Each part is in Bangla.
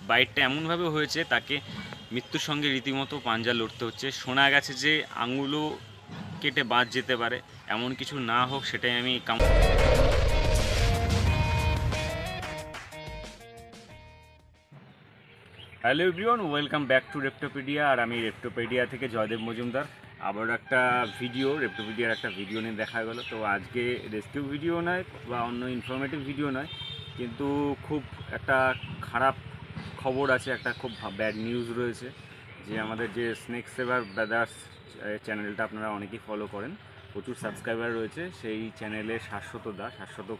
বাইটটা এমনভাবে হয়েছে তাকে মৃত্যুর সঙ্গে রীতিমতো পাঞ্জা লড়তে হচ্ছে। শোনা গেছে যে আঙুলও কেটে বাদ যেতে পারে, এমন কিছু না হোক সেটাই আমি hello everyone, welcome back to Reptopedia. আর আমি রেপ্টোপিডিয়া থেকে জয়দেব মজুমদার। আবার একটা ভিডিও, রেপ্টোপিডিয়ার একটা ভিডিও নিয়ে দেখা গেলো। তো আজকে রেস্কিউ ভিডিও নয় বা অন্য ইনফরমেটিভ ভিডিও নয়, কিন্তু খুব একটা খারাপ খবর আছে, একটা খুব ব্যাড নিউজ রয়েছে। যে আমাদের যে স্নেক সেভার ব্রাদার্স চ্যানেলটা আপনারা অনেকেই ফলো করেন, প্রচুর সাবস্ক্রাইবার রয়েছে সেই চ্যানেলের শাশ্বত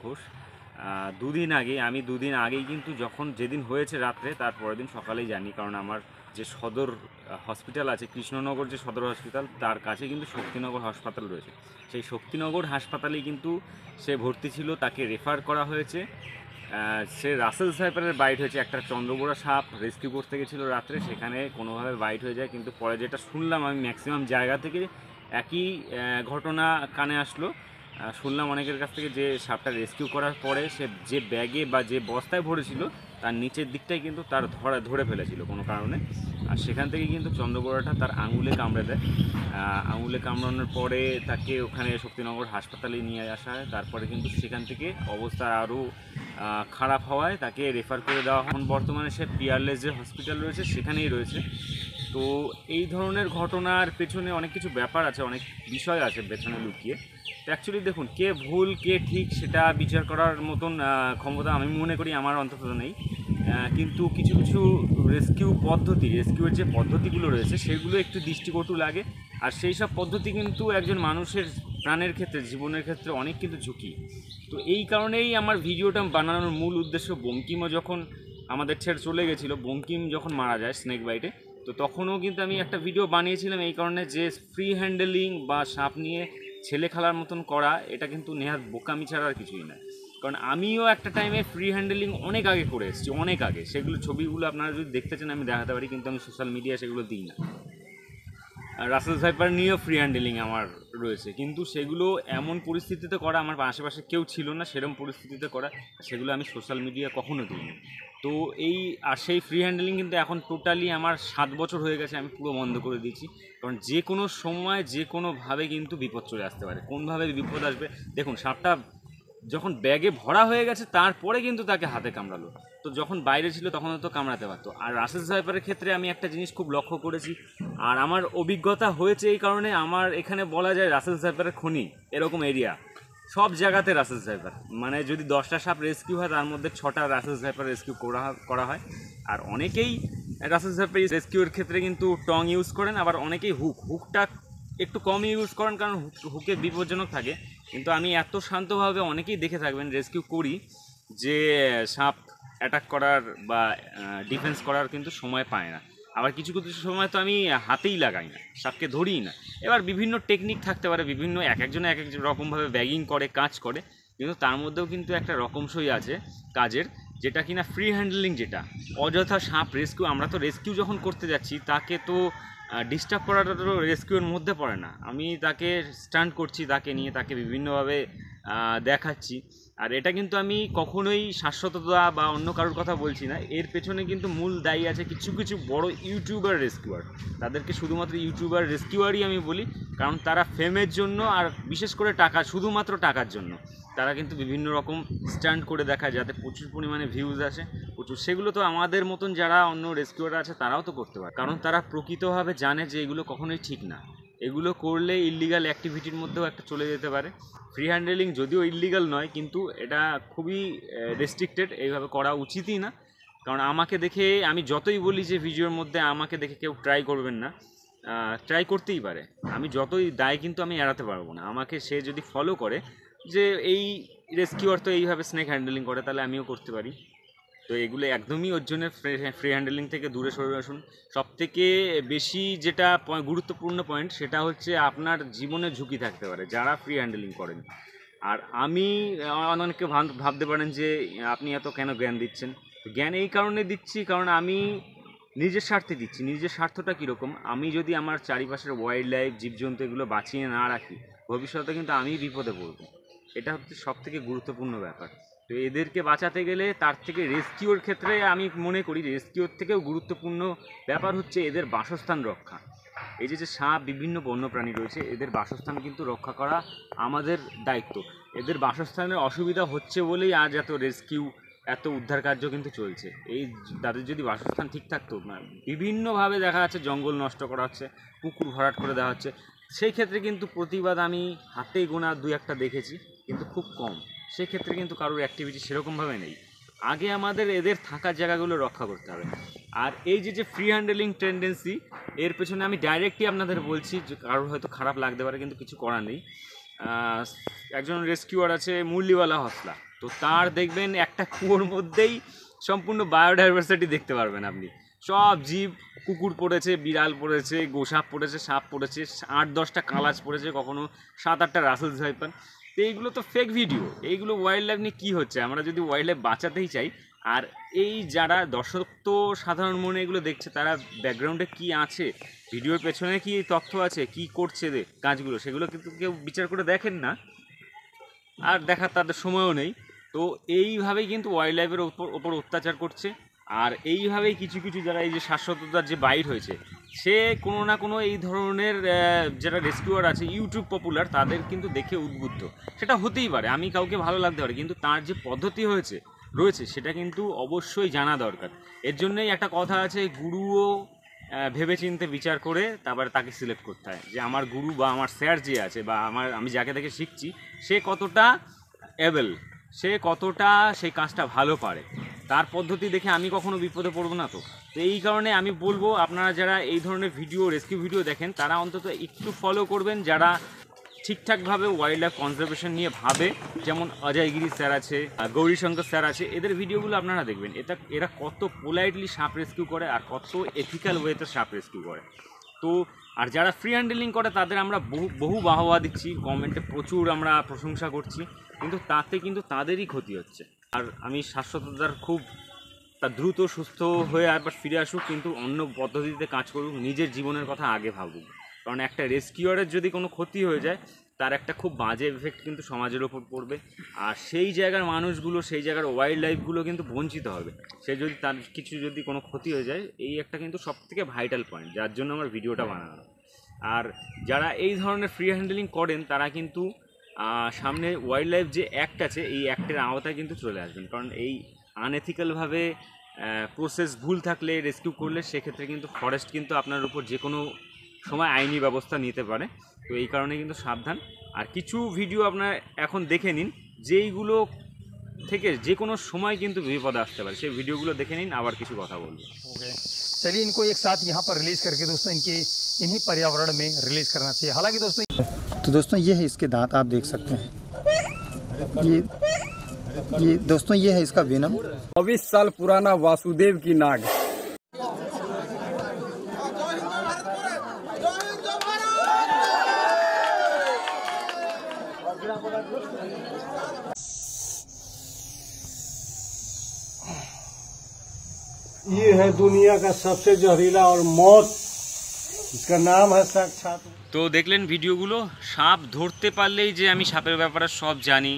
ঘোষ দুদিন আগেই কিন্তু যেদিন হয়েছে রাত্রে, তার পরের দিন সকালেই জানি। কারণ আমার যে সদর হসপিটাল আছে, কৃষ্ণনগর যে সদর হসপিটাল, তার কাছে কিন্তু শক্তিনগর হাসপাতাল রয়েছে। সেই শক্তিনগর হাসপাতালেই কিন্তু সে ভর্তি ছিল, তাকে রেফার করা হয়েছে। সে রাসেল সাইপারের বাইট হয়েছে, একটা চন্দ্রবোড়া সাপ রেস্কিউ করতে গেছিলো রাত্রে, সেখানে কোনোভাবে বাইট হয়ে যায়। কিন্তু পরে যেটা শুনলাম আমি, ম্যাক্সিমাম জায়গা থেকে একই ঘটনা কানে আসলো। শুনলাম অনেকের কাছ থেকে যে সাপটা রেস্কিউ করার পরে সে যে ব্যাগে বা যে বস্তায় ভরেছিল তার নিচের দিকটাই কিন্তু তার ধরে ফেলেছিল কোনো কারণে। আর সেখান থেকে কিন্তু চন্দ্রবোড়াটা তার আঙুলে কামড়ে দেয়। আঙুলে কামড়ানোর পরে তাকে ওখানে শক্তিনগর হাসপাতালে নিয়ে আসা হয়। তারপরে কিন্তু সেখান থেকে অবস্থা আরও খারাপ হওয়ায় তাকে রেফার করে দেওয়া হয়। বর্তমানে সে পিয়ারলেস যে হসপিটাল রয়েছে সেখানেই রয়েছে। তো এই ধরনের ঘটনার পেছনে অনেক কিছু ব্যাপার আছে, অনেক বিষয় আছে পেছনে লুকিয়ে। তো অ্যাকচুয়ালি দেখুন, কে ভুল কে ঠিক সেটা বিচার করার মতন ক্ষমতা আমি মনে করি আমার অন্তত নেই। কিন্তু কিছু কিছু রেস্কিউয়ের যে পদ্ধতিগুলো রয়েছে সেগুলো একটু দৃষ্টিকটু লাগে। আর সেই সব পদ্ধতি কিন্তু একজন মানুষের প্রাণের ক্ষেত্রে, জীবনের ক্ষেত্রে অনেক কিন্তু ঝুঁকি। তো এই কারণেই আমার ভিডিওটা বানানোর মূল উদ্দেশ্য। বঙ্কিমও যখন আমাদের ছেড়ে চলে গেছিলো, বঙ্কিম যখন মারা যায় স্নেক বাইটে, তো তখনও কিন্তু আমি একটা ভিডিও বানিয়েছিলাম এই কারণে যে ফ্রি হ্যান্ডেলিং বা সাপ নিয়ে ছেলে খেলার মতন করা, এটা কিন্তু নেহাত বোকামি ছাড়া আর কিছুই না। কারণ আমিও একটা টাইমে ফ্রি হ্যান্ডেলিং অনেক আগে করে এসেছি, অনেক আগে। সেগুলো ছবিগুলো আপনারা যদি দেখতে চান আমি দেখাতে পারি, কিন্তু আমি সোশ্যাল মিডিয়ায় সেগুলো দিই না। রাসেল সাইপার নিয়েও ফ্রি হ্যান্ডেলিং আমার রয়েছে, কিন্তু সেগুলো এমন পরিস্থিতিতে করা, আমার আশেপাশে কেউ ছিল না সেরকম পরিস্থিতিতে করা, সেগুলো আমি সোশ্যাল মিডিয়া কখনো দিইনি। তো সেই ফ্রি হ্যান্ডেলিং কিন্তু এখন টোটালি আমার 7 বছর হয়ে গেছে, আমি পুরো বন্ধ করে দিয়েছি। কারণ যে কোনো সময় যে কোনোভাবে কিন্তু বিপদ চলে আসতে পারে। কোনভাবে বিপদ আসবে দেখুন, সাপটা যখন ব্যাগে ভরা হয়ে গেছে তারপরে কিন্তু তাকে হাতে কামড়ালো, তো যখন বাইরে ছিল তখন তো কামড়াতে পারতো। আর রাসেল সাইপারের ক্ষেত্রে আমি একটা জিনিস খুব লক্ষ্য করেছি, আর আমার অভিজ্ঞতা হয়েছে এই কারণে, আমার এখানে বলা যায় রাসেল সাইপারের খনি এরকম এরিয়া, সব জায়গাতে রাসেল সাইপার। মানে যদি 10টা সাপ রেস্কিউ হয় তার মধ্যে 6টা রাসেল সাইপার রেস্কিউ করা হয়। আর অনেকেই রাসেল সাইপার রেস্কিউর ক্ষেত্রে কিন্তু টং ইউজ করেন, আবার অনেকেই হুকটা একটু কম ইউজ করেন, কারণ হুকে বিপজ্জনক থাকে। কিন্তু আমি এত শান্তভাবে, অনেকেই দেখে থাকবেন, রেস্কিউ করি যে সাপ অ্যাটাক করার বা ডিফেন্স করার কিন্তু সময় পায় না। আবার কিছু কিছু সময় তো আমি হাতেই লাগাই না, সাপকে ধরিই না। এবার বিভিন্ন টেকনিক থাকতে পারে, বিভিন্ন একজনে এক রকমভাবে ব্যাগিং করে, কাজ করে, কিন্তু তার মধ্যেও কিন্তু একটা রকমসই আছে কাজের, যেটা কিনা ফ্রি হ্যান্ডলিং, যেটা অযথা সাপ রেস্কিউ। আমরা তো রেস্কিউ যখন করতে যাচ্ছি তাকে তো ডিস্টার্ব করাটা তো রেস্কিউর মধ্যে পড়ে না। আমি তাকে স্টান্ট করছি, তাকে নিয়ে তাকে বিভিন্নভাবে দেখাচ্ছি। আর এটা কিন্তু আমি কখনোই শাশ্বততা বা অন্য কারোর কথা বলছি না, এর পেছনে কিন্তু মূল দায়ী আছে কিছু কিছু বড় ইউটিউবার রেস্কিউয়ার। তাদেরকে শুধুমাত্র ইউটিউবার রেস্কিউয়ারই আমি বলি, কারণ তারা ফেমের জন্য, আর বিশেষ করে শুধুমাত্র টাকার জন্য তারা কিন্তু বিভিন্ন রকম স্টান্ট করে দেখায় যাতে প্রচুর পরিমাণে ভিউজ আসে, প্রচুর। সেগুলো তো আমাদের মতন যারা অন্য রেস্কিউয়ার আছে তারাও তো করতে পারে, কারণ তারা প্রকৃতভাবে জানে যে এগুলো কখনোই ঠিক না। এগুলো করলে ইল্লিগাল অ্যাক্টিভিটির মধ্যেও একটা চলে যেতে পারে। ফ্রি হ্যান্ডেলিং যদিও ইল্লিগাল নয়, কিন্তু এটা খুবই রেস্ট্রিক্টেড, এইভাবে করা উচিতই না। কারণ আমাকে দেখে, আমি যতই বলি যে ভিডিওর মধ্যে আমাকে দেখে কেউ ট্রাই করবেন না, ট্রাই করতেই পারে, আমি যতই দায় কিন্তু আমি এড়াতে পারবো না। আমাকে সে যদি ফলো করে যে এই রেস্কিউয়ার তো এইভাবে স্নেক হ্যান্ডেলিং করে, তাহলে আমিও করতে পারি। তো এগুলো একদমই ওর জন্য ফ্রি হ্যান্ডেলিং থেকে দূরে সরে আসুন। সবথেকে বেশি যেটা গুরুত্বপূর্ণ পয়েন্ট, সেটা হচ্ছে আপনার জীবনে ঝুঁকি থাকতে পারে যারা ফ্রি হ্যান্ডেলিং করেন। আর আমি, অনেকে ভাবতে পারেন যে আপনি এত কেন জ্ঞান দিচ্ছেন। তো জ্ঞান এই কারণে দিচ্ছি, কারণ আমি নিজের স্বার্থে দিচ্ছি। নিজের স্বার্থটা কীরকম, আমি যদি আমার চারিপাশের ওয়াইল্ড লাইফ, জীবজন্তু এগুলো বাঁচিয়ে না রাখি, ভবিষ্যতে কিন্তু আমি বিপদে পড়ব। এটা হচ্ছে সবথেকে গুরুত্বপূর্ণ ব্যাপার। তো এদেরকে বাঁচাতে গেলে তার থেকে রেস্কিউর ক্ষেত্রে আমি মনে করি রেস্কিউর থেকেও গুরুত্বপূর্ণ ব্যাপার হচ্ছে এদের বাসস্থান রক্ষা। এই যে সাপ বিভিন্ন বন্যপ্রাণী রয়েছে, এদের বাসস্থান কিন্তু রক্ষা করা আমাদের দায়িত্ব। এদের বাসস্থানের অসুবিধা হচ্ছে বলেই আজ এত রেস্কিউ, এত উদ্ধার কার্য কিন্তু চলছে। এই তাদের যদি বাসস্থান ঠিক থাকতো, বিভিন্নভাবে দেখা যাচ্ছে জঙ্গল নষ্ট করা হচ্ছে, পুকুর ভরাট করে দেওয়া হচ্ছে, সেই ক্ষেত্রে কিন্তু প্রতিবাদ আমি হাতে গোনা 2-1টা দেখেছি, কিন্তু খুব কম। সেক্ষেত্রে কিন্তু কারোর অ্যাক্টিভিটি সেরকমভাবে নেই। আগে আমাদের এদের থাকার জায়গাগুলো রক্ষা করতে হবে। আর এই যে ফ্রি হ্যান্ডেলিং টেন্ডেন্সি, এর পেছনে আমি ডাইরেক্টলি আপনাদের বলছি, যে কারোর হয়তো খারাপ লাগতে পারে, কিন্তু কিছু করার নেই। একজন রেস্কিউয়ার আছে মুরলিওয়ালা হসলা, তো তার দেখবেন একটা কুয়োর মধ্যেই সম্পূর্ণ বায়োডাইভার্সিটি দেখতে পারবেন আপনি। সব জীব, কুকুর পড়েছে, বিড়াল পড়েছে, গোসাপ পড়েছে, সাপ পড়েছে, 8-10টা কালাজ পড়েছে, কখনো 7-8টা রাসেলস ভাইপার। তো এইগুলো তো ফেক ভিডিও। এইগুলো ওয়াইল্ড লাইফ নিয়ে কী হচ্ছে? আমরা যদি ওয়াইল্ড লাইফ বাঁচাতেই চাই, আর এই যারা দর্শক তো সাধারণ মনে এগুলো দেখছে, তারা ব্যাকগ্রাউন্ডে কি আছে, ভিডিওর পেছনে কি তথ্য আছে, কি করছে কাজগুলো, সেগুলো কিন্তু কেউ বিচার করে দেখেন না, আর দেখার তাদের সময়ও নেই। তো এইভাবেই কিন্তু ওয়াইল্ড লাইফের ওপর অত্যাচার করছে। আর এইভাবেই কিছু কিছু যারা এই যে শাশ্বততার যে বাইট হয়েছে, সে কোনো না কোনো এই ধরনের যারা রেস্কিউয়ার আছে, ইউটিউব পপুলার, তাদের কিন্তু দেখে উদ্বুদ্ধ। সেটা হতেই পারে, আমি কাউকে ভালো লাগতে পারে, কিন্তু তার যে পদ্ধতি রয়েছে সেটা কিন্তু অবশ্যই জানা দরকার। এর জন্যই একটা কথা আছে, গুরুও ভেবেচিন্তে বিচার করে তারপরে তাকে সিলেক্ট করতে হয়, যে আমার গুরু বা আমার স্যার যে আছে, বা আমি যাকে দেখে শিখছি, সে কতটা অ্যাবেল, সে কতটা সেই কাজটা ভালো পারে। তার পদ্ধতি দেখে আমি কখনো বিপদে পড়বো না। তো এই কারণে আমি বলবো, আপনারা যারা এই ধরনের ভিডিও, রেস্কিউ ভিডিও দেখেন, তারা অন্তত একটু ফলো করবেন, যারা ঠিকঠাকভাবে ওয়াইল্ড লাইফ কনজারভেশন নিয়ে ভাবে। যেমন অজয়গিরি স্যার আছে, গৌরীশঙ্কর স্যার আছে, এদের ভিডিওগুলো আপনারা দেখবেন। এরা কত পোলাইটলি সাপ রেস্কিউ করে, আর কত এথিক্যাল ওয়েতে সাপ রেস্কিউ করে। তো আর যারা ফ্রি হ্যান্ডেলিং করে, তাদের আমরা বহু বাহবা দিচ্ছি, কমেন্টে প্রচুর আমরা প্রশংসা করছি, কিন্তু তাতে কিন্তু তাদেরই ক্ষতি হচ্ছে। আর আমি শাশ্বততার খুব দ্রুত সুস্থ হয়ে আবার ফিরে আসুক, কিন্তু অন্য পদ্ধতিতে কাজ করুক, নিজের জীবনের কথা আগে ভাবুক। কারণ একটা রেস্কিউয়ারের যদি কোনো ক্ষতি হয়ে যায়, তার একটা খুব বাজে এফেক্ট কিন্তু সমাজের ওপর পড়বে। আর সেই জায়গার মানুষগুলো, সেই জায়গার ওয়াইল্ড লাইফগুলো কিন্তু বঞ্চিত হবে। সে যদি তার কিছু যদি কোনো ক্ষতি হয়ে যায়, এই একটা কিন্তু সবথেকে ভাইটাল পয়েন্ট, যার জন্য আমার ভিডিওটা বানানো। আর যারা এই ধরনের ফ্রি হ্যান্ডেলিং করেন, তারা কিন্তু সামনে ওয়াইল্ড লাইফ যে অ্যাক্ট আছে, এই অ্যাক্টের আওতায় কিন্তু চলে আসবেন। কারণ এই আনএথিক্যালভাবে প্রসেস ভুল থাকলে, রেস্কিউ করলে, সেক্ষেত্রে কিন্তু ফরেস্ট কিন্তু আপনার উপর যে কোনো সময় আইনি ব্যবস্থা নিতে পারে। তো এই কারণে কিন্তু সাবধান। আর কিছু ভিডিও আপনারা এখন দেখে নিন, যেইগুলো থেকে যে কোনো সময় কিন্তু বিপদ আসতে পারে, সেই ভিডিওগুলো দেখে নিন, আবার কিছু কথা বলবো। चलिए इनको एक साथ यहाँ पर रिलीज़ करके दोस्तों इन्हीं पर्यावरण में रिलीज़ करना चाहिए। हालांकि दोस्तों ये है इसके दांत, आप देख सकते हैं। ये दोस्तों ये है इसका वेनम। 24 साल पुराना वासुदेव की नाग। ये है दुनिया का सबसे जहरीला और मौत, इसका नाम है साक्षात। তো দেখলেন ভিডিওগুলো। সাপ ধরতে পারলেই যে আমি সাপের ব্যাপারে সব জানি,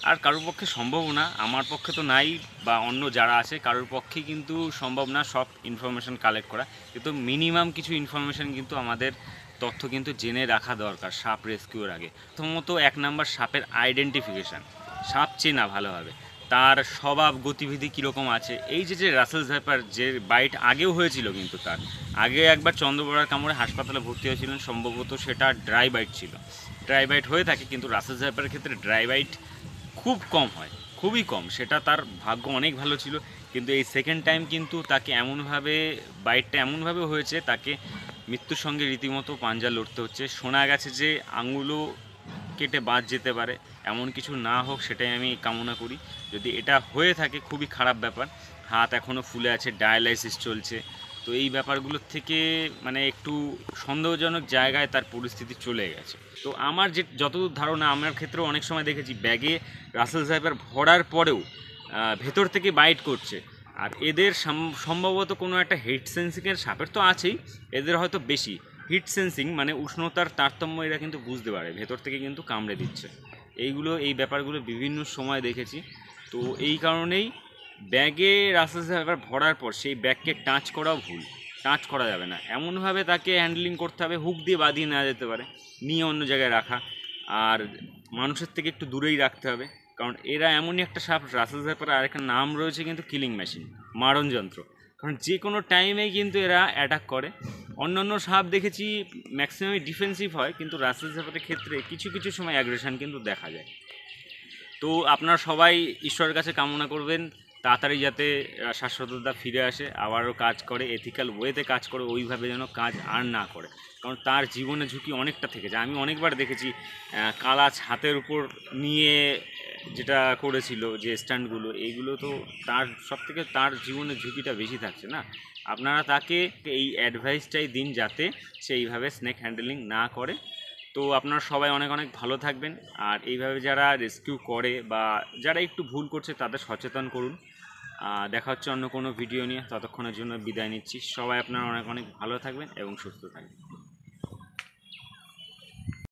আর কারোর পক্ষে সম্ভব না, আমার পক্ষে তো নাই, বা অন্য যারা আছে কারোর পক্ষে কিন্তু সম্ভব না সব ইনফরমেশান কালেক্ট করা। কিন্তু মিনিমাম কিছু ইনফরমেশান কিন্তু আমাদের তথ্য কিন্তু জেনে রাখা দরকার সাপ রেস্কিউর আগে। প্রথমত 1 নাম্বার, সাপের আইডেন্টিফিকেশান, সাপ চেনা ভালোভাবে, তার স্বভাব গতিবিধি কীরকম আছে। এই যে রাসেলস ভাইপার যে বাইট আগেও হয়েছিল, কিন্তু তার আগে একবার চন্দ্রবড়ার কামড়ে হাসপাতালে ভর্তি হয়েছিলেন, সম্ভবত সেটা ড্রাই বাইট ছিল। ড্রাই বাইট হয়ে থাকে, কিন্তু রাসেলস ভাইপারের ক্ষেত্রে ড্রাই বাইট খুব কম হয়, খুবই কম। সেটা তার ভাগ্য অনেক ভালো ছিল। কিন্তু এই সেকেন্ড টাইম কিন্তু তাকে এমনভাবে, বাইটটা এমনভাবে হয়েছে, তাকে মৃত্যুর সঙ্গে রীতিমতো পাঞ্জা লড়তে হচ্ছে। শোনা গেছে যে আঙুলও কেটে বাদ যেতে পারে, এমন কিছু না হোক সেটাই আমি কামনা করি। যদি এটা হয়ে থাকে খুবই খারাপ ব্যাপার। হাত এখনও ফুলে আছে, ডায়ালাইসিস চলছে। তো এই ব্যাপারগুলোর থেকে মানে একটু সন্দেহজনক জায়গায় তার পরিস্থিতি চলে গেছে। তো আমার যতদূর ধারণা, আমার ক্ষেত্রেও অনেক সময় দেখেছি ব্যাগে রাসেলস ভাইপার ভরার পরেও ভেতর থেকে বাইট করছে। আর এদের সম্ভবত কোনো একটা হিট সেন্সিংয়ের, সাপের তো আছেই, এদের হয়তো বেশি হিট সেন্সিং, মানে উষ্ণতার তারতম্য এরা কিন্তু বুঝতে পারে, ভেতর থেকে কিন্তু কামড়ে দিচ্ছে। এই ব্যাপারগুলো বিভিন্ন সময় দেখেছি। তো তো এই কারণেই ব্যাগে রাসেল জাইপার ভরার পর সেই ব্যাগকে টাচ করাও ভুল, টাচ করা যাবে না। এমনভাবে তাকে হ্যান্ডলিং করতে হবে, হুক দিয়ে বাঁধিয়ে নেওয়া যেতে পারে, নিয়ে অন্য জায়গায় রাখা, আর মানুষের থেকে একটু দূরেই রাখতে হবে। কারণ এরা এমনই একটা সাপ, রাসেল জাইপারের আরেকটা নাম রয়েছে কিন্তু কিলিং মেশিন, মারণ যন্ত্র। কারণ যে কোনো টাইমেই কিন্তু এরা অ্যাটাক করে। অন্যান্য সাপ দেখেছি ম্যাক্সিমামই ডিফেন্সিভ হয়, কিন্তু রাসেল জাইপারের ক্ষেত্রে কিছু কিছু সময় অ্যাগ্রেশন কিন্তু দেখা যায়। তো আপনারা সবাই ঈশ্বরের কাছে কামনা করবেন তাড়াতাড়ি যাতে শাশ্বততা ফিরে আসে, আবারও কাজ করে, এথিক্যাল ওয়েতে কাজ করে, ওইভাবে যেন কাজ আর না করে। কারণ তার জীবনে ঝুঁকি অনেকটা থেকে যায়। আমি অনেকবার দেখেছি কালাচ হাতের উপর নিয়ে যেটা করেছিল, যে স্ট্যান্ডগুলো, এইগুলো তো তার সব থেকে তার জীবনের ঝুঁকিটা বেশি থাকছে না। আপনারা তাকে এই অ্যাডভাইসটাই দিন যাতে সে এইভাবে স্নেক হ্যান্ডেলিং না করে। তো আপনারা সবাই অনেক অনেক ভালো থাকবেন। আর এইভাবে যারা রেস্কিউ করে বা যারা একটু ভুল করছে তাদের সচেতন করুন। দেখা হচ্ছে অন্য কোনো ভিডিও নিয়ে, ততক্ষণের জন্য বিদায় নিচ্ছি। সবাই আপনারা অনেক অনেক ভালো থাকবেন এবং সুস্থ থাকবেন।